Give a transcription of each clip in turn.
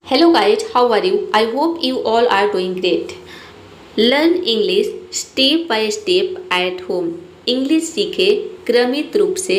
Hello guys, how are you? I hope you all are doing great. Learn English step by step at home. English सीखे क्रमित रूप से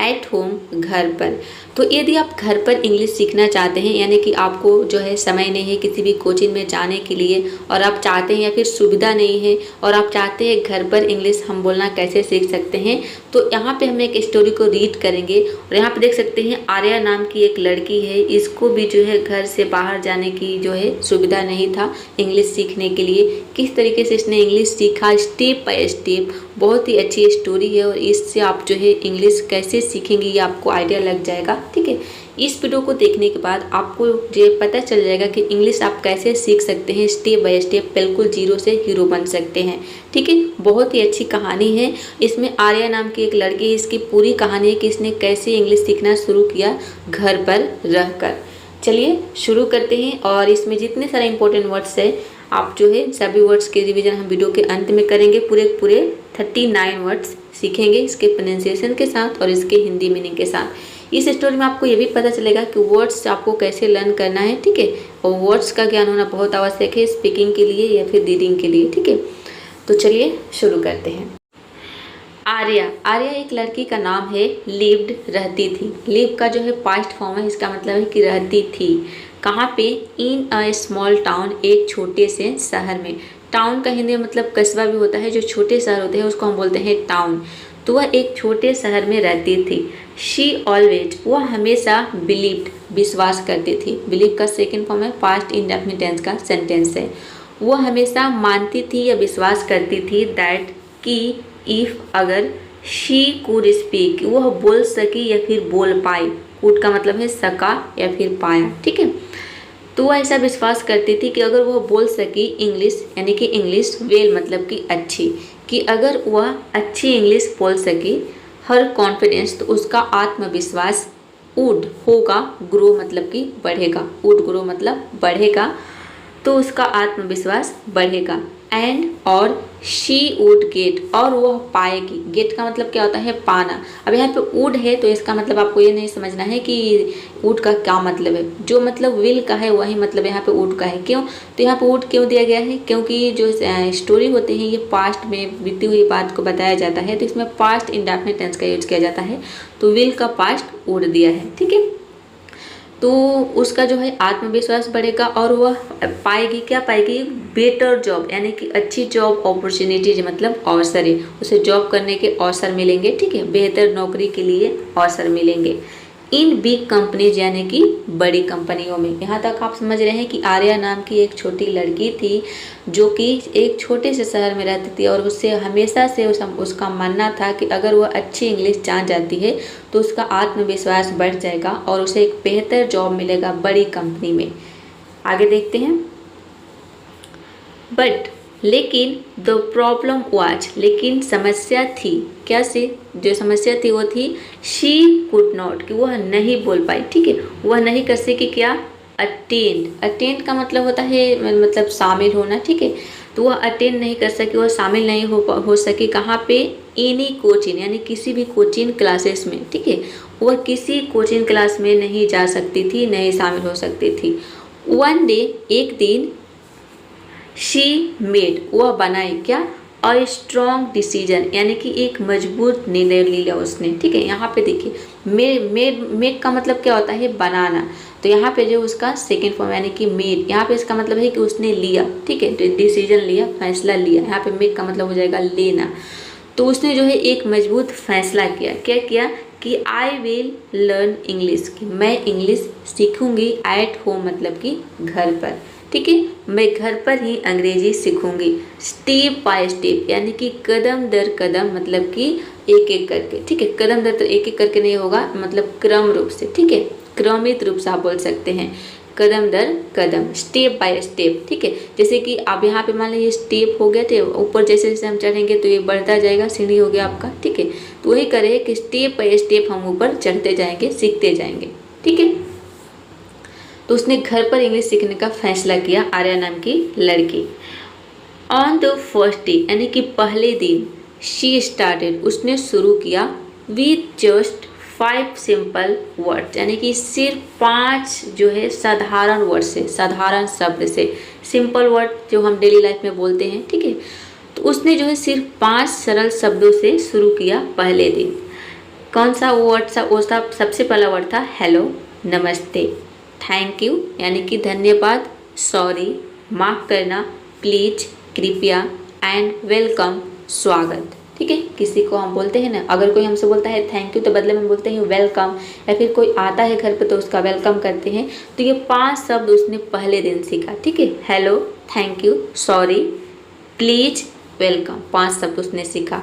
at home घर पर। तो यदि आप घर पर इंग्लिश सीखना चाहते हैं, यानी कि आपको जो है समय नहीं है किसी भी कोचिंग में जाने के लिए, और आप चाहते हैं या फिर सुविधा नहीं है और आप चाहते हैं घर पर इंग्लिश हम बोलना कैसे सीख सकते हैं, तो यहाँ पे हम एक स्टोरी को रीड करेंगे। और यहाँ पे देख सकते हैं आर्या नाम की एक लड़की है, इसको भी जो है घर से बाहर जाने की जो है सुविधा नहीं था इंग्लिश सीखने के लिए। किस तरीके से इसने इंग्लिश सीखा स्टेप बाय स्टेप, बहुत ही अच्छी स्टोरी है और इससे आप जो है इंग्लिश कैसे सीखेंगे ये आपको आइडिया लग जाएगा। ठीक है, इस वीडियो को देखने के बाद आपको जो पता चल जाएगा कि इंग्लिश आप कैसे सीख सकते हैं स्टेप बाय स्टेप, बिल्कुल जीरो से हीरो बन सकते हैं। ठीक है, बहुत ही अच्छी कहानी है। इसमें आर्या नाम की एक लड़की है, इसकी पूरी कहानी है कि इसने कैसे इंग्लिश सीखना शुरू किया घर पर रहकर। चलिए शुरू करते हैं। और इसमें जितने सारे इंपॉर्टेंट वर्ड्स है आप जो है सभी वर्ड्स के रिवीजन हम वीडियो के अंत में करेंगे। पूरे 39 वर्ड्स सीखेंगे इसके प्रोनाउंसिएशन के साथ और इसके हिंदी मीनिंग के साथ। इस स्टोरी में आपको ये भी पता चलेगा कि वर्ड्स आपको कैसे लर्न करना है। ठीक है, और वर्ड्स का ज्ञान होना बहुत आवश्यक है स्पीकिंग के लिए या फिर रीडिंग के लिए। ठीक है, तो चलिए शुरू करते हैं। आर्या एक लड़की का नाम है, लिव्ड रहती थी। लिव का जो है पास्ट फॉर्म है, इसका मतलब है कि रहती थी। कहाँ पे? इन अ स्मॉल टाउन, एक छोटे से शहर में। टाउन का हिंदी में मतलब कस्बा भी होता है, जो छोटे शहर होते हैं उसको हम बोलते हैं टाउन। तो वह एक छोटे शहर में रहती थी। शी ऑलवेज, वह हमेशा बिलीव्ड, विश्वास करती थी। बिलीव का सेकेंड फॉर्म है, पास्ट इंडेफिनिट टेंस का सेंटेंस है। वह हमेशा मानती थी या विश्वास करती थी दैट, कि इफ, अगर, शी कुड स्पीक, वह बोल सकी या फिर बोल पाई। कुड का मतलब है सका या फिर पाया। ठीक है, तो वह ऐसा विश्वास करती थी कि अगर वह बोल सकी इंग्लिश, यानी कि इंग्लिश वेल मतलब कि अच्छी, कि अगर वह अच्छी इंग्लिश बोल सकी, हर कॉन्फिडेंस, तो उसका आत्मविश्वास वुड होगा, ग्रो मतलब कि बढ़ेगा, वुड ग्रो मतलब बढ़ेगा, तो उसका आत्मविश्वास बढ़ेगा। एंड, और, शी वुड गेट, और वह पाएगी। गेट का मतलब क्या होता है? पाना। अब यहाँ पे वुड है तो इसका मतलब आपको ये नहीं समझना है कि वुड का क्या मतलब है। जो मतलब विल का है वही मतलब यहाँ पे वुड का है। क्यों? तो यहाँ पे वुड क्यों दिया गया है? क्योंकि जो स्टोरी होते हैं ये पास्ट में बीती हुई बात को बताया जाता है, तो इसमें पास्ट इंडेफिनिट टेंस का यूज किया जाता है। तो विल का पास्ट वुड दिया है। ठीक है, तो उसका जो है आत्मविश्वास बढ़ेगा और वह पाएगी, क्या पाएगी? बेटर जॉब, यानी कि अच्छी जॉब अपॉर्चुनिटीज, मतलब अवसर है, उसे जॉब करने के अवसर मिलेंगे। ठीक है, बेहतर नौकरी के लिए अवसर मिलेंगे। इन बिग कंपनीज, यानी कि बड़ी कंपनियों में। यहाँ तक आप समझ रहे हैं कि आर्या नाम की एक छोटी लड़की थी जो कि एक छोटे से शहर में रहती थी और उससे हमेशा से उसका मानना था कि अगर वह अच्छी इंग्लिश जान जाती है तो उसका आत्मविश्वास बढ़ जाएगा और उसे एक बेहतर जॉब मिलेगा बड़ी कंपनी में। आगे देखते हैं। बट, लेकिन, द प्रॉब्लम वाज, लेकिन समस्या थी। क्या से? जो समस्या थी वो थी शी कुड नॉट, कि वह नहीं बोल पाई। ठीक है, वह नहीं कर सकी क्या? अटेंड। अटेंड का मतलब होता है मतलब शामिल होना। ठीक है, तो वह अटेंड नहीं कर सकी, वह शामिल नहीं हो सकी। कहाँ पे? एनी कोचिंग, यानी किसी भी कोचिंग क्लासेस में। ठीक है, वह किसी कोचिंग क्लास में नहीं जा सकती थी, नहीं शामिल हो सकती थी। वन डे, एक दिन, शी मेड, वह बनाई क्या? अ स्ट्रॉन्ग डिसीजन, यानी कि एक मजबूत निर्णय लिया उसने। ठीक है, यहाँ पे देखिए मेड का मतलब क्या होता है? बनाना। तो यहाँ पे जो उसका सेकेंड फॉर्म यानी कि मेड, यहाँ पे इसका मतलब है कि उसने लिया। ठीक है, डिसीजन लिया, फैसला लिया। यहाँ पे मेड का मतलब हो जाएगा लेना। तो उसने जो है एक मजबूत फैसला किया। क्या किया? कि आई विल लर्न इंग्लिश, कि मैं इंग्लिश सीखूंगी एट होम मतलब कि घर पर। ठीक है, मैं घर पर ही अंग्रेजी सीखूंगी स्टेप बाय स्टेप, यानी कि कदम दर कदम, मतलब कि एक एक करके। ठीक है, कदम दर तो एक एक करके नहीं होगा, मतलब क्रम रूप से। ठीक है, क्रमित रूप से आप बोल सकते हैं, कदम दर कदम, स्टेप बाय स्टेप। ठीक है, जैसे कि आप यहाँ पे मान लीजिए स्टेप हो गया थे, ऊपर जैसे जैसे हम चढ़ेंगे तो ये बढ़ता जाएगा, सीढ़ी हो गया आपका। ठीक है, तो वही करें कि स्टेप बाय स्टेप हम ऊपर चढ़ते जाएंगे, सीखते जाएंगे। ठीक है, तो उसने घर पर इंग्लिश सीखने का फैसला किया, आर्या नाम की लड़की। ऑन द फर्स्ट डे, यानी कि पहले दिन, शी स्टार्टेड, उसने शुरू किया, विथ जस्ट 5 सिंपल वर्ड्स, यानी कि सिर्फ 5 जो है साधारण वर्ड से, साधारण शब्द से, सिंपल वर्ड जो हम डेली लाइफ में बोलते हैं, ठीक है। तो उसने जो है सिर्फ 5 सरल शब्दों से शुरू किया पहले दिन। कौन सा वो वर्ड था? वो सबसे पहला वर्ड था हेलो, नमस्ते, थैंक यू यानी कि धन्यवाद, सॉरी माफ़ करना, प्लीज कृपया, एंड वेलकम स्वागत, ठीक है। किसी को हम बोलते हैं ना, अगर कोई हमसे बोलता है थैंक यू तो बदले में बोलते हैं वेलकम, या फिर कोई आता है घर पे तो उसका वेलकम करते हैं। तो ये 5 शब्द उसने पहले दिन सीखा, ठीक है। Hello, thank you, sorry, please, welcome, 5 शब्द उसने सीखा।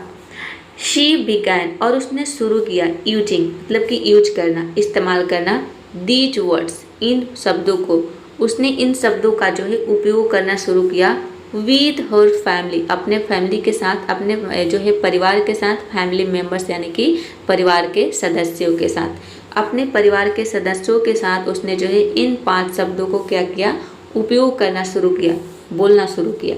शी बिगैन, और उसने शुरू किया, यूजिंग मतलब कि यूज करना, इस्तेमाल करना, दीज वर्ड्स, इन शब्दों को, उसने इन शब्दों का जो है उपयोग करना शुरू किया विद हर फैमिली, अपने फैमिली के साथ, अपने जो है परिवार के साथ, फैमिली मेम्बर्स यानी कि परिवार के सदस्यों के साथ, अपने परिवार के सदस्यों के साथ उसने जो है इन 5 शब्दों को क्या किया, उपयोग करना शुरू किया, बोलना शुरू किया।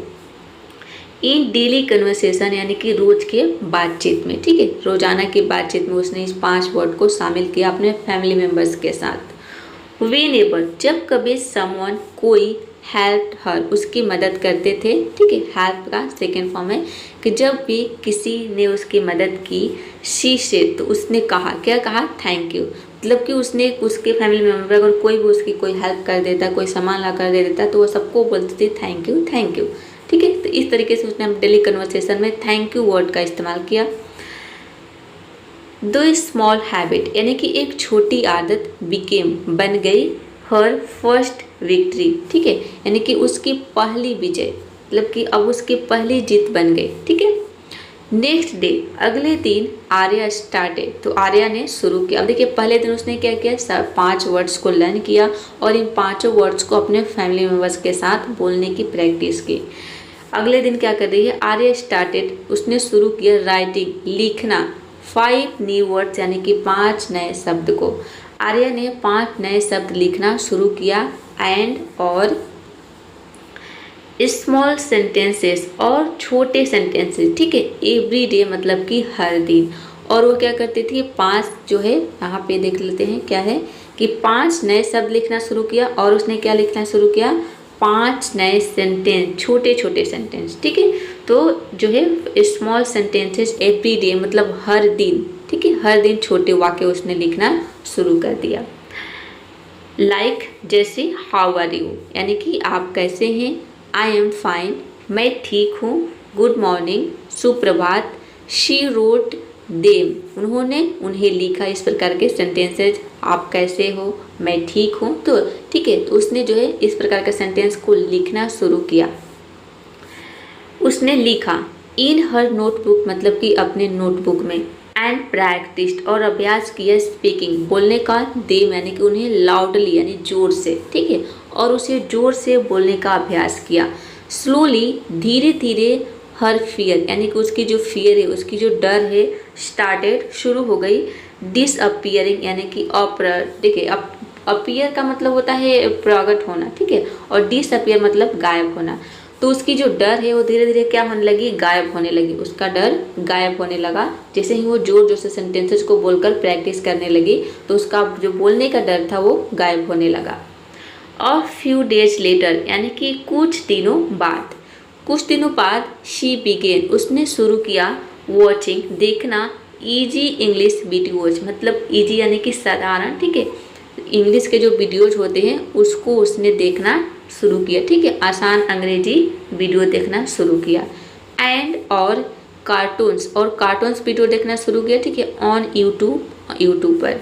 इन डेली कन्वर्सेशन यानी कि रोज के बातचीत में, ठीक है, रोजाना की बातचीत में उसने इस 5 वर्ड को शामिल किया अपने फैमिली मेम्बर्स के साथ। व्हेनेवर, जब कभी समवन, कोई, हेल्प हर, उसकी मदद करते थे, ठीक है। हेल्प का सेकेंड फॉर्म है कि जब भी किसी ने उसकी मदद की, शी से, तो उसने कहा, क्या कहा, थैंक यू, मतलब कि उसने उसके फैमिली मेम्बर अगर कोई भी उसकी कोई हेल्प कर देता, कोई सामान ला कर दे देता, तो वो सबको बोलती थी थैंक यू, थैंक यू, ठीक है। तो इस तरीके से उसने डेली कन्वर्सेशन में थैंक यू वर्ड का इस्तेमाल किया। दो स्मॉल हैबिट, यानी कि एक छोटी आदत, बिकेम, बन गई, हर फर्स्ट विक्ट्री, ठीक है, यानी कि उसकी पहली विजय, मतलब कि अब उसकी पहली जीत बन गई, ठीक है। नेक्स्ट डे, अगले दिन, आर्या स्टार्टेड, तो आर्या ने शुरू किया। अब देखिए पहले दिन उसने क्या किया, 5 वर्ड्स को लर्न किया और इन 5 वर्ड्स को अपने फैमिली मेम्बर्स के साथ बोलने की प्रैक्टिस की। अगले दिन क्या कर रही है, आर्या स्टार्टेड, उसने शुरू किया राइटिंग, लिखना, 5 न्यू वर्ड्स यानी कि 5 नए शब्द को। आर्या ने 5 नए शब्द लिखना शुरू किया। एंड और स्मॉल सेंटेंसेस, और छोटे सेंटेंसेस, ठीक है, एवरी डे मतलब कि हर दिन। और वो क्या करती थी, 5 जो है यहाँ पे देख लेते हैं क्या है कि 5 नए शब्द लिखना शुरू किया और उसने क्या लिखना शुरू किया, 5 नए सेंटेंस, छोटे छोटे सेंटेंस, ठीक है। तो जो है स्मॉल सेंटेंसेस एवरी डे मतलब हर दिन, ठीक है, हर दिन छोटे वाक्य उसने लिखना शुरू कर दिया। लाइक जैसे हाउ आर यू, यानी कि आप कैसे हैं, आई एम फाइन, मैं ठीक हूँ, गुड मॉर्निंग, सुप्रभात, शी रोट देम, उन्होंने उन्हें लिखा, इस प्रकार के सेंटेंसेज, आप कैसे हो, मैं ठीक हूँ, तो ठीक है, तो उसने जो है इस प्रकार के सेंटेंस को लिखना शुरू किया। उसने लिखा इन हर नोटबुक मतलब कि अपने नोटबुक में, एंड प्रैक्टिस्ड और अभ्यास किया स्पीकिंग, बोलने का, देम यानी कि उन्हें लाउडली यानी जोर से, ठीक है, और उसे जोर से बोलने का अभ्यास किया। स्लोली धीरे धीरे, हर फियर यानी कि उसकी जो फियर है, उसकी जो डर है, स्टार्टेड शुरू हो गई, डिसअपियरिंग यानी कि ठीक है, अपीयर का मतलब होता है प्रकट होना, ठीक है, और डिसअपियर मतलब गायब होना। तो उसकी जो डर है वो धीरे धीरे क्या होने लगी, गायब होने लगी, उसका डर गायब होने लगा। जैसे ही वो जोर जोर से सेंटेंसेस को बोलकर प्रैक्टिस करने लगी तो उसका जो बोलने का डर था वो गायब होने लगा। और फ्यू डेज लेटर यानी कि कुछ दिनों बाद शी बिगेन, उसने शुरू किया वॉचिंग, देखना, ईजी इंग्लिश वीडियोज, मतलब ईजी यानी कि साधारण, ठीक है, इंग्लिश के जो वीडियोज होते हैं उसको उसने देखना शुरू किया, ठीक है, आसान अंग्रेजी वीडियो देखना शुरू किया। एंड और कार्टून्स वीडियो देखना शुरू किया, ठीक है, ऑन यूट्यूब पर,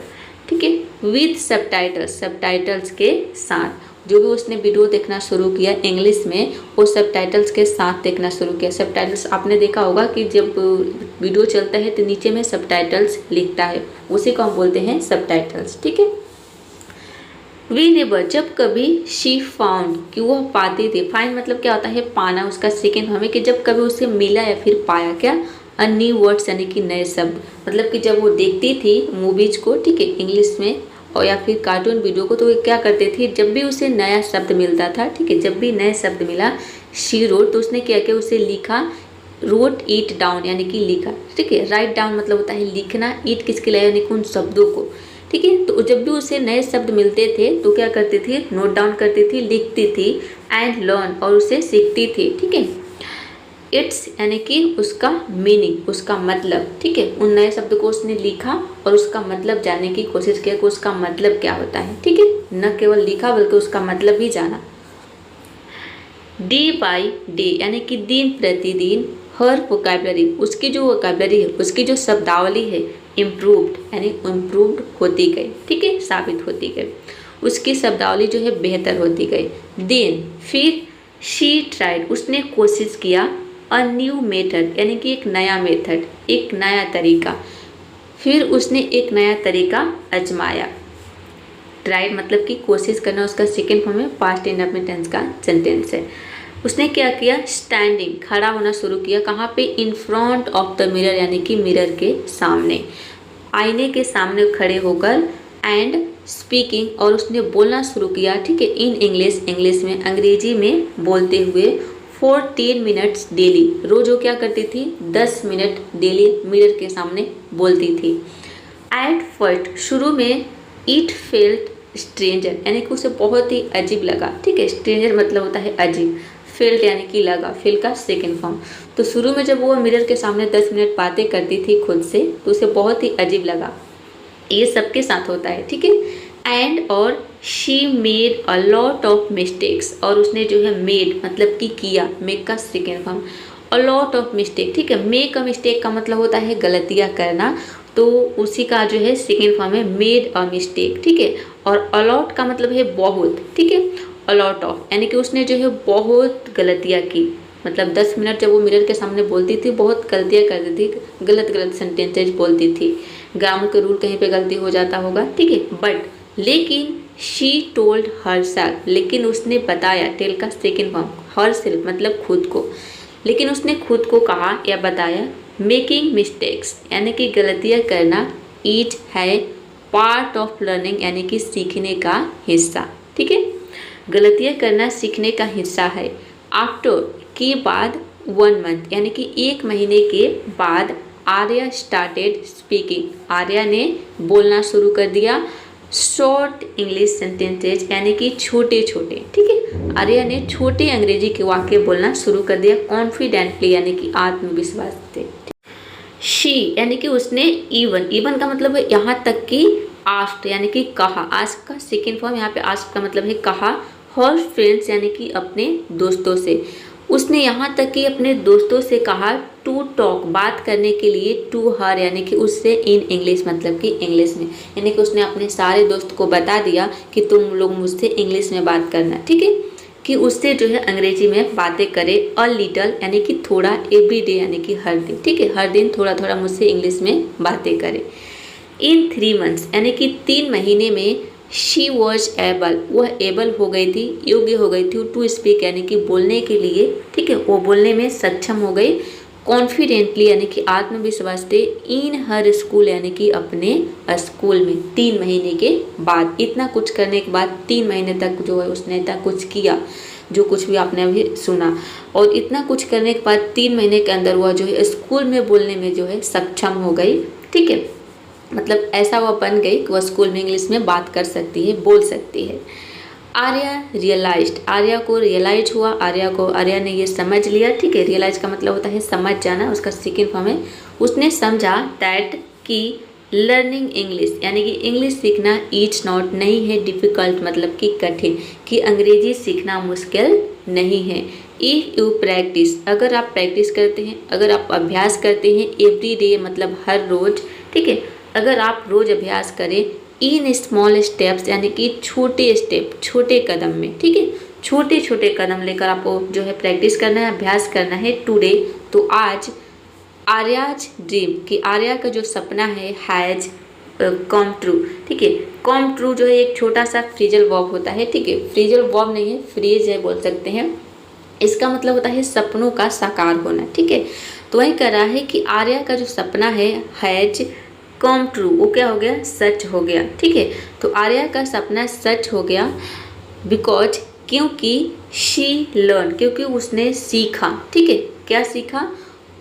ठीक है, विद सबटाइटल्स के साथ। जो भी उसने वीडियो देखना शुरू किया इंग्लिश में वो सबटाइटल्स के साथ देखना शुरू किया। सबटाइटल्स आपने देखा होगा कि जब वीडियो चलता है तो नीचे में सबटाइटल्स लिखता है, उसी को हम बोलते हैं सबटाइटल्स, ठीक है। व्हेनेवर, जब कभी, शी फाउंड कि वह पाते थे, फाइंड मतलब क्या होता है, पाना, उसका सेकेंड हमें कि जब कभी उसे मिला या फिर पाया क्या, अ न्यू वर्ड्स यानी कि नए शब्द, मतलब कि जब वो देखती थी मूवीज को, ठीक है, इंग्लिश में और या फिर कार्टून वीडियो को, तो वो क्या करते थे, जब भी उसे नया शब्द मिलता था, ठीक है, जब भी नए शब्द मिला, शी रोट, तो उसने क्या किया, उसे लिखा रोट ईट डाउन यानी कि लिखा, ठीक है। राइट डाउन मतलब होता है लिखना, ईट किसके लिए यानी कि उन शब्दों को, ठीक है। तो जब भी उसे नए शब्द मिलते थे तो क्या करती थी, नोट डाउन करती थी, लिखती थी, एंड लर्न और उसे सीखती थी, ठीक है। इट्स यानी कि उसका मीनिंग, उसका मतलब, ठीक है। उन नए शब्द को उसने लिखा और उसका मतलब जानने की कोशिश किया कि उसका मतलब क्या होता है, ठीक है। न केवल लिखा बल्कि उसका मतलब भी जाना। डे बाई डे यानी कि दिन प्रतिदिन, हर वोकैबुलरी उसकी जो वोकैबुलरी है, उसकी जो शब्दावली है, इम्प्रूव्ड यानी इम्प्रूव्ड होती गई, ठीक है, साबित होती गई, उसकी शब्दावली जो है बेहतर होती गई। देन फिर शी ट्राइड उसने कोशिश किया, अ न्यू मेथड यानी कि एक नया मेथड, एक नया तरीका, फिर उसने एक नया तरीका आजमाया। ट्राइड मतलब कि कोशिश करना, उसका सेकेंड फॉर्म में पास्ट इंडेफिनिट टेंस का सेंटेंस है। उसने क्या किया, स्टैंडिंग खड़ा होना शुरू किया, कहाँ पे, in front of the mirror यानी कि मिरर के सामने, आईने के सामने खड़े होकर, एंड स्पीकिंग और उसने बोलना शुरू किया, ठीक है, इन इंग्लिश इंग्लिश में, अंग्रेजी में बोलते हुए, फॉर 10 मिनट्स डेली, रोज वो क्या करती थी, 10 मिनट डेली मिरर के सामने बोलती थी। एट फर्स्ट शुरू में, इट फेल्ट स्ट्रेंजर यानी कि उसे बहुत ही अजीब लगा, ठीक है। स्ट्रेंजर मतलब होता है अजीब, फेल्ट यानी कि लगा, फील का सेकेंड फॉर्म। तो शुरू में जब वो मिरर के सामने 10 मिनट बातें करती थी खुद से तो उसे बहुत ही अजीब लगा, ये सबके साथ होता है, ठीक है। एंड और she made a lot of mistakes और उसने जो है मेड मतलब कि किया, मेक का second form, a lot of mistake, ठीक है। मेक अ मिस्टेक का मतलब होता है गलतियाँ करना, तो उसी का जो है सेकेंड फॉर्म है मेड अ मिस्टेक, ठीक है। और अलॉट का मतलब है बहुत, ठीक है, अलॉट ऑफ यानी कि उसने जो है बहुत गलतियाँ की, मतलब 10 मिनट जब वो मिरर के सामने बोलती थी बहुत गलतियाँ करती थी, गलत गलत सेंटेंसेज बोलती थी, ग्रामर के रूल कहीं पे गलती हो जाता होगा, ठीक है। बट लेकिन शी टोल्ड हर सेल्फ, लेकिन उसने बताया, टेल का सेकेंड फॉर्म, हर सेल्फ मतलब खुद को, लेकिन उसने खुद को कहा या बताया, मेकिंग मिस्टेक्स यानी कि गलतियाँ करना, ईच है पार्ट ऑफ लर्निंग यानी कि सीखने का हिस्सा, ठीक है। गलतियाँ करना सीखने का हिस्सा है। आफ्टर के बाद 1 मंथ यानी कि 1 महीने के बाद, आर्या स्टार्टेड स्पीकिंग आर्या ने बोलना शुरू कर दिया, शॉर्ट इंग्लिश सेंटेंसेज यानी कि छोटे छोटे, ठीक है। आर्या ने छोटे अंग्रेजी के वाक्य बोलना शुरू कर दिया, कॉन्फिडेंटली यानी कि आत्मविश्वास से। शी यानी कि उसने, इवन इवन का मतलब है यहाँ तक कि, आस्क्ड यानी कि कहा, आस्क का सेकेंड फॉर्म यहाँ पे आस्क का मतलब है कहा, हर फ्रेंड्स यानी कि अपने दोस्तों से, उसने यहाँ तक कि अपने दोस्तों से कहा, टू टॉक बात करने के लिए, टू हर यानी कि उससे, इन इंग्लिश मतलब कि इंग्लिश में, यानी कि उसने अपने सारे दोस्त को बता दिया कि तुम लोग मुझसे इंग्लिश में बात करना, ठीक है, कि उससे जो है अंग्रेजी में बातें करे, अ लिटल यानी कि थोड़ा, एवरी डे यानी कि हर दिन, ठीक है, हर दिन थोड़ा थोड़ा मुझसे इंग्लिश में बातें करे। इन 3 मंथ्स यानी कि 3 महीने में, शी वॉज एबल वह एबल हो गई थी, योग्य हो गई थी, टू स्पीक यानी कि बोलने के लिए, ठीक है, वो बोलने में सक्षम हो गई, कॉन्फिडेंटली यानी कि आत्मविश्वास से, इन हर स्कूल यानी कि अपने स्कूल में, 3 महीने के बाद, इतना कुछ करने के बाद 3 महीने तक जो है उसने इतना कुछ किया, जो कुछ भी आपने अभी सुना, और इतना कुछ करने के बाद 3 महीने के अंदर वह जो है स्कूल में बोलने में जो है सक्षम हो गई, ठीक है, मतलब ऐसा वह बन गई कि वह स्कूल में इंग्लिश में बात कर सकती है, बोल सकती है। आर्या रियलाइज्ड आर्या को रियलाइज हुआ, आर्या ने ये समझ लिया, ठीक है, रियलाइज का मतलब होता है समझ जाना, उसका सेकेंड फॉर्म है, उसने समझा, दैट कि लर्निंग इंग्लिश यानी कि इंग्लिश सीखना, इज नॉट नहीं है, डिफ़िकल्ट मतलब कि कठिन, कि अंग्रेजी सीखना मुश्किल नहीं है। इफ़ यू प्रैक्टिस अगर आप प्रैक्टिस करते हैं, अगर आप अभ्यास करते हैं, एवरी डे मतलब हर रोज़, ठीक है, अगर आप रोज़ अभ्यास करें, इन स्मॉल स्टेप्स यानी कि छोटे स्टेप, छोटे कदम में, ठीक है, छोटे छोटे कदम लेकर आपको जो है प्रैक्टिस करना है, अभ्यास करना है, टुडे तो आज, आर्याज ड्रीम कि आर्या का जो सपना है, हैज़ कम ट्रू, ठीक है, कम ट्रू जो है एक छोटा सा फ्रीजल वर्ब होता है, ठीक है, फ्रीजल वर्ब नहीं है, फ्रीज है बोल सकते हैं, इसका मतलब होता है सपनों का साकार होना, ठीक है। तो वही कह रहा है कि आर्या का जो सपना है, हैज कम ट्रू, वो क्या हो गया, सच हो गया, ठीक है। तो आर्या का सपना सच हो गया, बिकॉज क्योंकि शी लर्न क्योंकि उसने सीखा, ठीक है, क्या सीखा,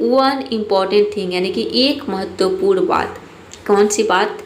वन इम्पॉर्टेंट थिंग, यानी कि एक महत्वपूर्ण बात। कौन सी बात?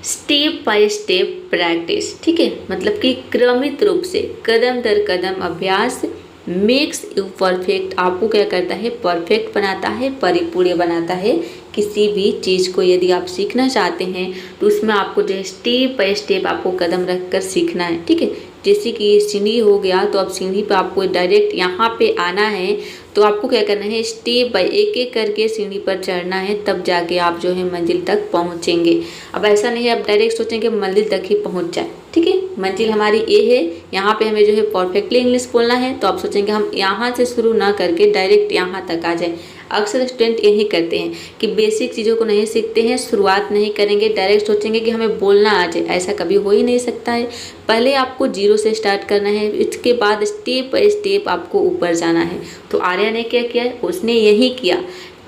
स्टेप बाय स्टेप प्रैक्टिस, ठीक है, मतलब कि क्रमित रूप से कदम दर कदम अभ्यास मेक्स यू परफेक्ट, आपको क्या करता है? परफेक्ट बनाता है, परिपूर्ण बनाता है। किसी भी चीज़ को यदि आप सीखना चाहते हैं तो उसमें आपको जो है स्टेप बाय स्टेप आपको कदम रख कर सीखना है, ठीक है। जैसे कि ये सीढ़ी हो गया, तो अब सीढ़ी पे आपको डायरेक्ट यहाँ पे आना है, तो आपको क्या करना है? स्टेप बाय एक एक करके सीढ़ी पर चढ़ना है, तब जाके आप जो है मंजिल तक पहुँचेंगे। अब ऐसा नहीं है आप डायरेक्ट सोचेंगे मंजिल तक ही पहुँच जाए, ठीक है। मंजिल हमारी ए है, यहाँ पे हमें जो है परफेक्टली इंग्लिश बोलना है, तो आप सोचेंगे हम यहाँ से शुरू ना करके डायरेक्ट यहाँ तक आ जाए। अक्सर स्टूडेंट यही करते हैं कि बेसिक चीज़ों को नहीं सीखते हैं, शुरुआत नहीं करेंगे, डायरेक्ट सोचेंगे कि हमें बोलना आ जाए। ऐसा कभी हो ही नहीं सकता है। पहले आपको जीरो से स्टार्ट करना है, इसके बाद स्टेप बाय स्टेप आपको ऊपर जाना है। तो आर्या ने क्या किया? उसने यही किया।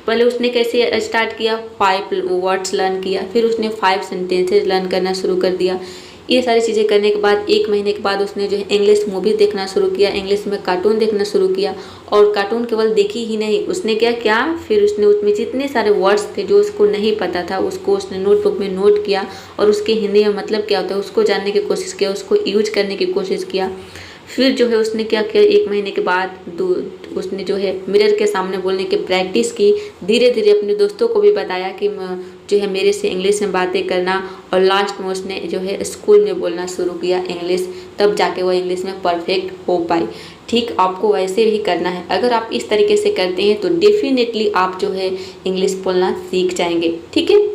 पहले उसने कैसे स्टार्ट किया? 5 वर्ड्स लर्न किया, फिर उसने 5 सेंटेंसेज लर्न करना शुरू कर दिया। ये सारी चीज़ें करने के बाद 1 महीने के बाद उसने जो है इंग्लिश मूवी देखना शुरू किया, इंग्लिश में कार्टून देखना शुरू किया। और कार्टून केवल देखी ही नहीं, उसने क्या किया? फिर उसने उसमें जितने सारे वर्ड्स थे जो उसको नहीं पता था, उसको उसने नोटबुक में नोट किया और उसके हिंदी में मतलब क्या होता है उसको जानने की कोशिश किया, उसको यूज करने की कोशिश किया। फिर जो है उसने क्या किया? 1 महीने के बाद उसने जो है मिरर के सामने बोलने की प्रैक्टिस की। धीरे धीरे अपने दोस्तों को भी बताया कि जो है मेरे से इंग्लिश में बातें करना, और लास्ट में उसने जो है स्कूल में बोलना शुरू किया इंग्लिश, तब जाके वो इंग्लिश में परफेक्ट हो पाई। ठीक आपको वैसे भी करना है। अगर आप इस तरीके से करते हैं तो डेफिनेटली आप जो है इंग्लिश बोलना सीख जाएंगे, ठीक है।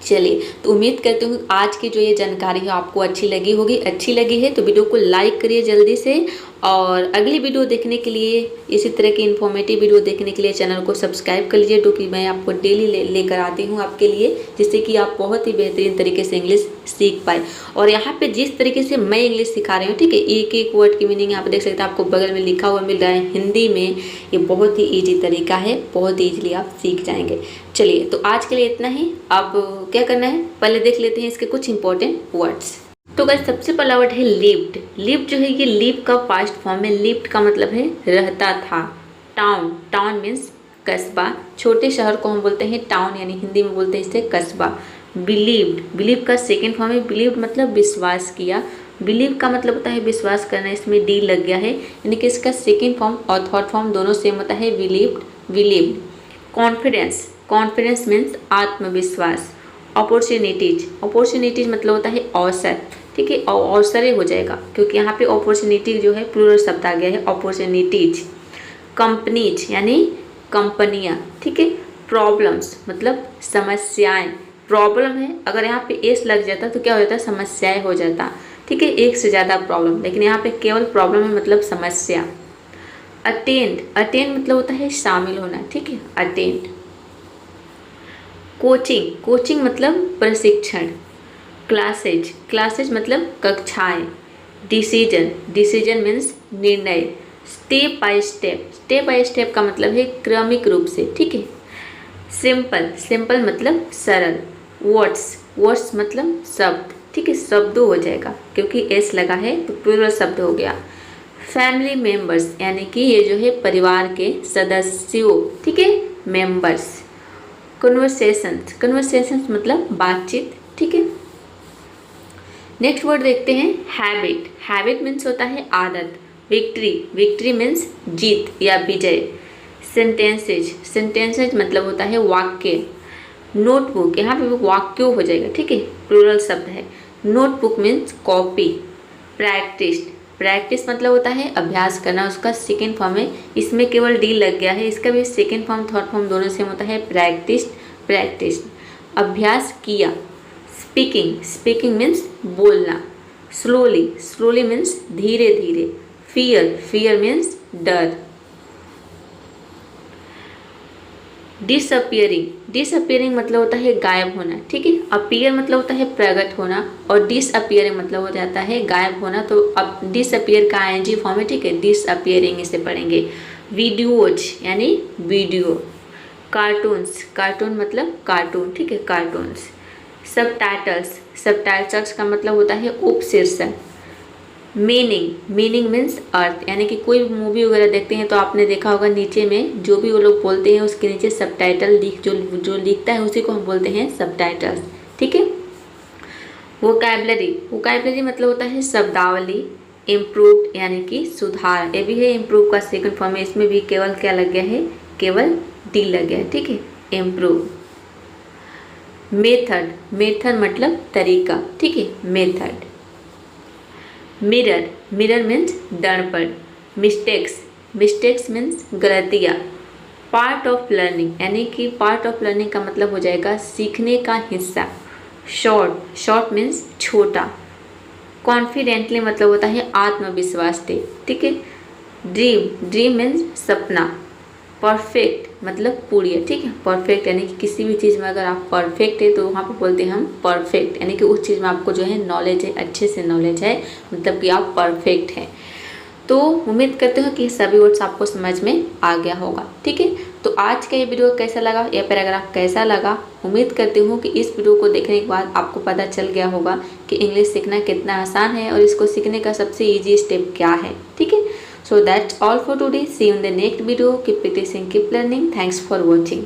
चलिए, तो उम्मीद करती हूँ आज की जो ये जानकारी है आपको अच्छी लगी होगी। अच्छी लगी है तो वीडियो को लाइक करिए जल्दी से, और अगली वीडियो देखने के लिए, इसी तरह की इन्फॉर्मेटिव वीडियो देखने के लिए चैनल को सब्सक्राइब कर लीजिए, जो कि मैं आपको डेली लेकर आती हूँ आपके लिए, जिससे कि आप बहुत ही बेहतरीन तरीके से इंग्लिश सीख पाए। और यहाँ पे जिस तरीके से मैं इंग्लिश सिखा रही हूँ, ठीक है, एक एक वर्ड की मीनिंग आप देख सकते हैं, आपको बगल में लिखा हुआ मिल रहा है हिंदी में। ये बहुत ही ईजी तरीका है, बहुत ईजिली आप सीख जाएंगे। चलिए, तो आज के लिए इतना ही। अब क्या करना है, पहले देख लेते हैं इसके कुछ इंपॉर्टेंट वर्ड्स। तो गाइस, सबसे पहला वर्ड है लिव्ड। लिव्ड जो है ये लिव का पास्ट फॉर्म है। लिव्ड का मतलब है रहता था। टाउन, टाउन मीन्स कस्बा। छोटे शहर को हम बोलते हैं टाउन, यानी हिंदी में बोलते हैं इसे कस्बा। बिलीव्ड, बिलीव का सेकेंड फॉर्म है। बिलीव्ड मतलब विश्वास किया। बिलीव का मतलब होता है विश्वास करना, इसमें डी लग गया है, यानी कि इसका सेकेंड फॉर्म और थर्ड फॉर्म दोनों सेम होता है, believed, believed. Confidence, confidence means आत्मविश्वास। अपॉर्चुनिटीज, अपॉर्चुनिटीज मतलब होता है अवसर, ठीक है, अवसर हो जाएगा क्योंकि यहाँ पे अपॉर्चुनिटी जो है प्लूरल शब्द आ गया है, अपॉर्चुनिटीज। कंपनीज यानी कंपनियाँ, ठीक है। प्रॉब्लम्स मतलब समस्याएं। प्रॉब्लम है, अगर यहाँ पे एस लग जाता तो क्या हो जाता? समस्याएं हो जाता, ठीक है, एक से ज़्यादा प्रॉब्लम, लेकिन यहाँ पे केवल प्रॉब्लम है मतलब समस्या। अटेंड, अटेंड मतलब होता है शामिल होना, ठीक है, अटेंड। कोचिंग, कोचिंग मतलब प्रशिक्षण। क्लासेज, क्लासेज मतलब कक्षाएं। डिसीजन, डिसीजन मीन्स निर्णय। Step by step, step by step का मतलब है क्रमिक रूप से, ठीक है। सिंपल, सिंपल मतलब सरल। वर्ड्स, वर्ड्स मतलब शब्द, ठीक है, शब्दों हो जाएगा क्योंकि एस लगा है तो प्लूरल शब्द हो गया। फैमिली मेंबर्स यानी कि ये जो है परिवार के सदस्यों, ठीक है, मेंबर्स। कन्वर्सेशंस, कन्वर्सेशंस मतलब बातचीत, ठीक है। नेक्स्ट वर्ड देखते हैं हैबिट। हैबिट मीन्स होता है आदत। विक्ट्री, विक्ट्री मीन्स जीत या विजय। सेंटेंसेज, सेंटेंसेज मतलब होता है वाक्य। नोटबुक, यहाँ पे वाक्य हो जाएगा, ठीक है, प्लूरल शब्द है। Notebook means copy. Practice, practice मतलब होता है अभ्यास करना, उसका सेकेंड फॉर्म है, इसमें केवल डी लग गया है, इसका भी सेकेंड फॉर्म थर्ड फॉर्म दोनों सेम होता है, प्रैक्टिस, प्रैक्टिस। अभ्यास किया। स्पीकिंग, स्पीकिंग मीन्स बोलना। स्लोली, स्लोली मीन्स धीरे धीरे। फियर, फियर मीन्स डर। डिसअपियरिंग, डिसअपियरिंग मतलब होता है गायब होना, ठीक है। अपीयर मतलब होता है प्रकट होना, और डिसअपियरिंग मतलब हो जाता है गायब होना। तो अब डिसअपियर का आईएनजी फॉर्म है, ठीक है, डिसअपियरिंग इसे पढ़ेंगे। वीडियोज यानी वीडियो। कार्टून्स, कार्टून मतलब कार्टून, ठीक है, कार्टून्स। सबटाइटल्स, सबटाइटल्स का मतलब होता है उपशीर्षक। मीनिंग मीन्स अर्थ, यानी कि कोई मूवी वगैरह देखते हैं तो आपने देखा होगा नीचे में जो भी वो लोग बोलते हैं उसके नीचे सबटाइटल जो लिखता है उसी को हम बोलते हैं सबटाइटल्स। ठीक है। वोकैबुलरी मतलब होता है शब्दावली। इम्प्रूव्ड यानी कि सुधार, ये भी है इम्प्रूव का सेकंड फॉर्म है, इसमें भी केवल क्या लग गया है, केवल डी लग गया है। ठीक है, इम्प्रूव। मेथड मतलब तरीका। ठीक है, मेथड। मिरर मीन्स दर्पण। मिस्टेक्स मीन्स गलतियाँ। पार्ट ऑफ लर्निंग यानी कि पार्ट ऑफ लर्निंग का मतलब हो जाएगा सीखने का हिस्सा। शॉर्ट मीन्स छोटा। कॉन्फिडेंटली मतलब होता है आत्मविश्वास से। ठीक है। ड्रीम मीन्स सपना। परफेक्ट मतलब पूरी है। ठीक है, परफेक्ट यानी कि किसी भी चीज़ में अगर आप परफेक्ट है तो वहाँ पे बोलते हैं हम परफेक्ट, यानी कि उस चीज़ में आपको जो है नॉलेज है, अच्छे से नॉलेज है, मतलब कि आप परफेक्ट हैं। तो उम्मीद करते हो कि सभी वर्ड्स आपको समझ में आ गया होगा। ठीक है, तो आज का ये वीडियो कैसा लगा या पैराग्राफ कैसा लगा, उम्मीद करती हूँ कि इस वीडियो को देखने के बाद आपको पता चल गया होगा कि इंग्लिश सीखना कितना आसान है और इसको सीखने का सबसे ईजी स्टेप क्या है। ठीक है, so that's all for today. See you in the next video. Keep practicing, keep learning. Thanks for watching.